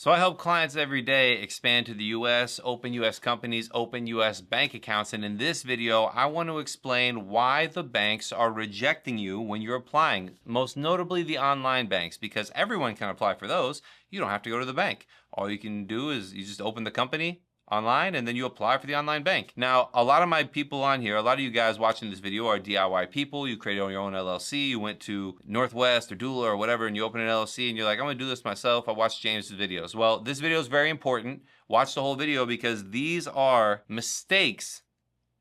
So I help clients every day expand to the US, open US companies, open US bank accounts. And in this video, I want to explain why the banks are rejecting you when you're applying, most notably the online banks, because everyone can apply for those. You don't have to go to the bank. All you can do is you just open the company online and then you apply for the online bank. Now, a lot of my people on here, a lot of you guys watching this video are DIY people. You created your own LLC. You went to Northwest or Doula or whatever and you open an LLC and you're like, I'm gonna do this myself. I watched James' videos. Well, this video is very important. Watch the whole video because these are mistakes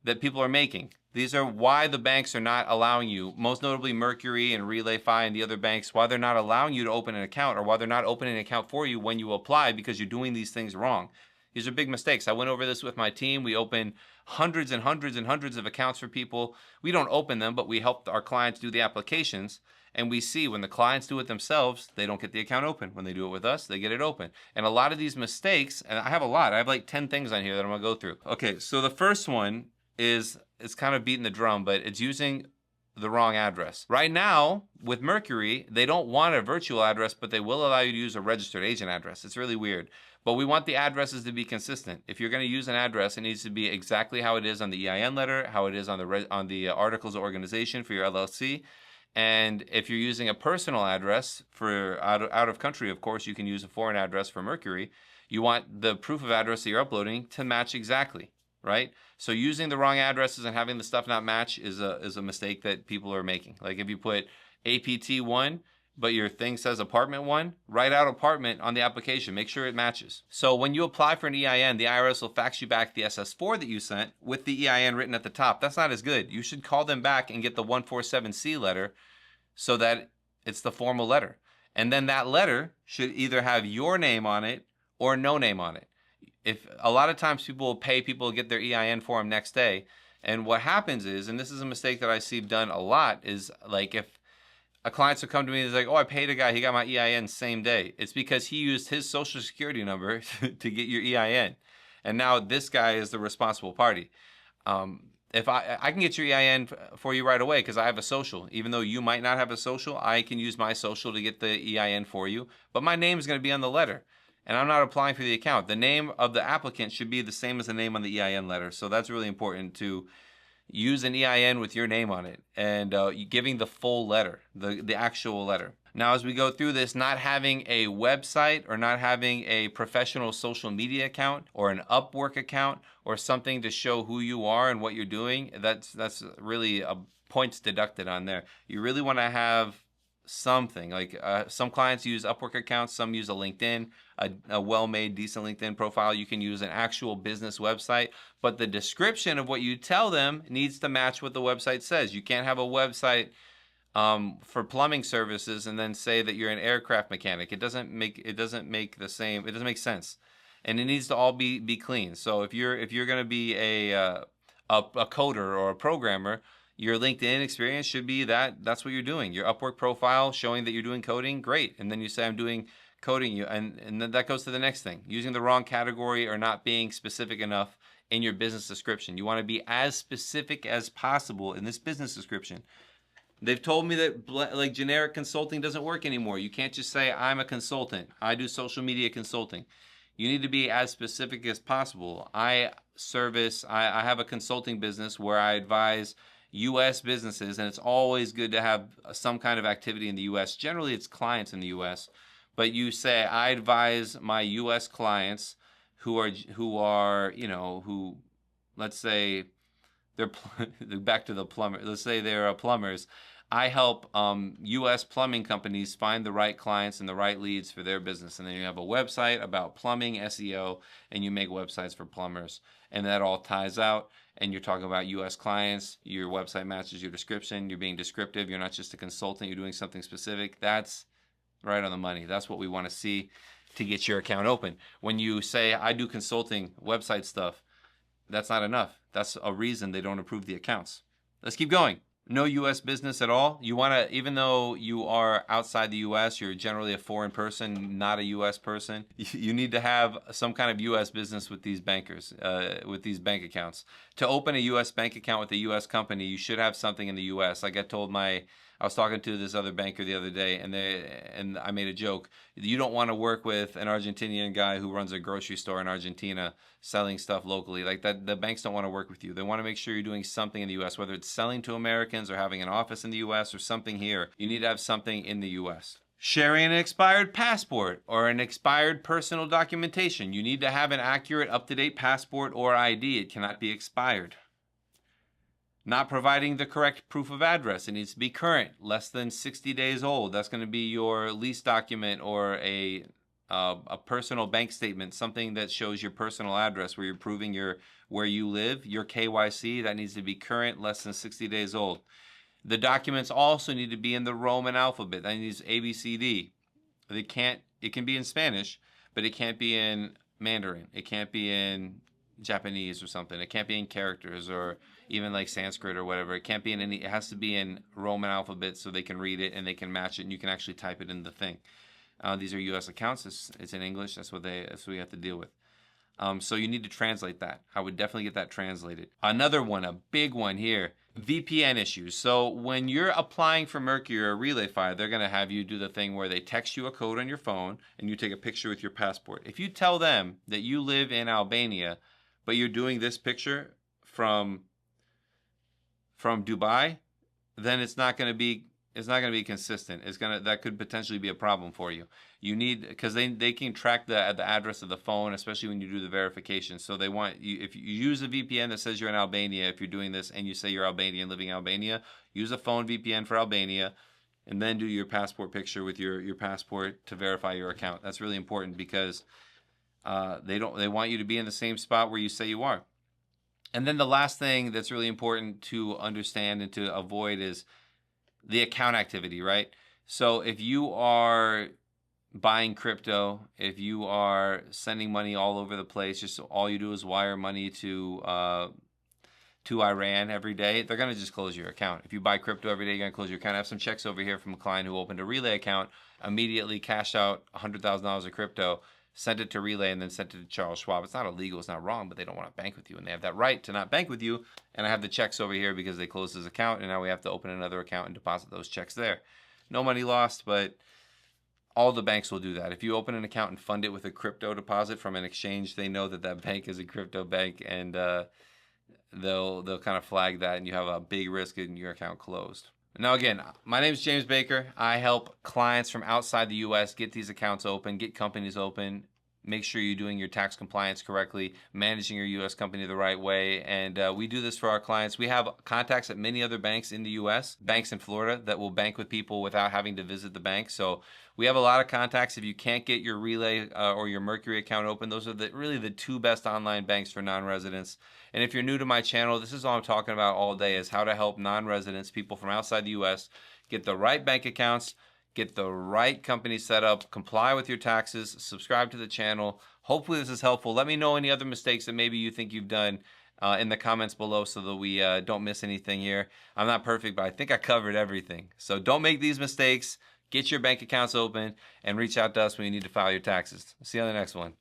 that people are making. These are why the banks are not allowing you, most notably Mercury and RelayFi and the other banks, why they're not allowing you to open an account or why they're not opening an account for you when you apply because you're doing these things wrong. These are big mistakes. I went over this with my team. We open hundreds and hundreds and hundreds of accounts for people. We don't open them, but we help our clients do the applications. And we see when the clients do it themselves, they don't get the account open. When they do it with us, they get it open. And a lot of these mistakes, and I have a lot. I have like 10 things on here that I'm gonna go through. Okay, so the first one is, it's kind of beating the drum, but it's using the wrong address. Right now, with Mercury, they don't want a virtual address, but they will allow you to use a registered agent address. It's really weird. But we want the addresses to be consistent. If you're gonna use an address, it needs to be exactly how it is on the EIN letter, how it is on the articles of organization for your LLC. And if you're using a personal address for out of country, of course, you can use a foreign address for Mercury. You want the proof of address that you're uploading to match exactly, right? So using the wrong addresses and having the stuff not match is a mistake that people are making. Like if you put APT1, but your thing says apartment 1, write out apartment on the application. Make sure it matches. So when you apply for an EIN, the IRS will fax you back the SS4 that you sent with the EIN written at the top. That's not as good. You should call them back and get the 147C letter so that it's the formal letter. And then that letter should either have your name on it or no name on it. If a lot of times people will pay people to get their EIN form next day, and what happens is, and this is a mistake that I see done a lot, is like if a client will come to me and is like, oh, I paid a guy, he got my EIN same day. It's because he used his social security number to get your EIN. And now this guy is the responsible party. If I can get your EIN for you right away because I have a social. Even though you might not have a social, I can use my social to get the EIN for you. But my name is going to be on the letter. And I'm not applying for the account. The name of the applicant should be the same as the name on the EIN letter. So that's really important to use an EIN with your name on it and giving the full letter, the actual letter. Now, as we go through this, not having a website or not having a professional social media account or an Upwork account or something to show who you are and what you're doing, that's really points deducted on there. You really want to have something like some clients use Upwork accounts, some use a LinkedIn, a well-made, decent LinkedIn profile. You can use an actual business website, but the description of what you tell them needs to match what the website says. You can't have a website for plumbing services and then say that you're an aircraft mechanic. It doesn't make sense, and it needs to all be clean. So if you're going to be a coder or a programmer, your LinkedIn experience should be that's what you're doing. Your Upwork profile showing that you're doing coding, great. And then you say, I'm doing coding, and then that goes to the next thing. Using the wrong category or not being specific enough in your business description. You want to be as specific as possible in this business description. They've told me that like generic consulting doesn't work anymore. You can't just say, I'm a consultant. I do social media consulting. You need to be as specific as possible. I have a consulting business where I advise U.S. businesses, and it's always good to have some kind of activity in the U.S. Generally, it's clients in the U.S., but you say, I advise my U.S. clients who let's say they're back to the plumber. Let's say they're plumbers. I help U.S. plumbing companies find the right clients and the right leads for their business. And then you have a website about plumbing, SEO, and you make websites for plumbers. And that all ties out. And you're talking about U.S. clients, your website matches your description, you're being descriptive, you're not just a consultant, you're doing something specific. That's right on the money. That's what we want to see to get your account open. When you say, I do consulting website stuff, that's not enough. That's a reason they don't approve the accounts. Let's keep going. No U.S. business at all. You want to, even though you are outside the U.S., you're generally a foreign person, not a U.S. person. You need to have some kind of U.S. business with these bankers, with these bank accounts. To open a U.S. bank account with a U.S. company, you should have something in the U.S. Like I told my I was talking to this other banker the other day, and I made a joke. You don't want to work with an Argentinian guy who runs a grocery store in Argentina selling stuff locally. Like that, the banks don't want to work with you. They want to make sure you're doing something in the U.S., whether it's selling to Americans or having an office in the U.S. or something here. You need to have something in the U.S. Sharing an expired passport or an expired personal documentation. You need to have an accurate, up-to-date passport or ID. It cannot be expired. Not providing the correct proof of address. It needs to be current, less than 60 days old. That's going to be your lease document or a personal bank statement, something that shows your personal address where you're proving where you live. Your KYC, that needs to be current, less than 60 days old. The documents also need to be in the Roman alphabet. That needs ABCD. It can be in Spanish, but it can't be in Mandarin. It can't be in Japanese or something. It can't be in characters or even like Sanskrit or whatever. It can't be in any, it has to be in Roman alphabet so they can read it and they can match it and you can actually type it in the thing. These are U.S. accounts. It's in English. That's what we have to deal with. So you need to translate that. I would definitely get that translated. Another one, a big one here, VPN issues. So when you're applying for Mercury or Relay 5, they're going to have you do the thing where they text you a code on your phone and you take a picture with your passport. If you tell them that you live in Albania, but you're doing this picture from Dubai, then it's not going to be consistent. That could potentially be a problem for you. You need, because they can track the address of the phone, especially when you do the verification. So they want you, if you use a VPN that says you're in Albania, if you're doing this and you say you're Albanian living in Albania, use a phone VPN for Albania, and then do your passport picture with your passport to verify your account. That's really important because they want you to be in the same spot where you say you are. And then the last thing that's really important to understand and to avoid is the account activity, right? So if you are buying crypto, if you are sending money all over the place, just all you do is wire money to Iran every day, they're going to just close your account. If you buy crypto every day, you're going to close your account. I have some checks over here from a client who opened a Relay account, immediately cashed out $100,000 of crypto, sent it to Relay, and then sent it to Charles Schwab. It's not illegal, it's not wrong, but they don't want to bank with you, and they have that right to not bank with you. And I have the checks over here because they closed his account, and now we have to open another account and deposit those checks there. No money lost, but all the banks will do that. If you open an account and fund it with a crypto deposit from an exchange, they know that that bank is a crypto bank, and they'll kind of flag that, and you have a big risk in your account closed. Now again, my name is James Baker. I help clients from outside the U.S. get these accounts open, get companies open, make sure you're doing your tax compliance correctly, managing your U.S. company the right way, and we do this for our clients. We have contacts at many other banks in the U.S., banks in Florida that will bank with people without having to visit the bank. So we have a lot of contacts. If you can't get your Relay or your Mercury account open, those are really the two best online banks for non-residents. And if you're new to my channel, this is all I'm talking about all day, is how to help non-residents, people from outside the U.S., get the right bank accounts, get the right company set up, comply with your taxes, subscribe to the channel. Hopefully this is helpful. Let me know any other mistakes that maybe you think you've done in the comments below so that we don't miss anything here. I'm not perfect, but I think I covered everything. So don't make these mistakes. Get your bank accounts open and reach out to us when you need to file your taxes. See you on the next one.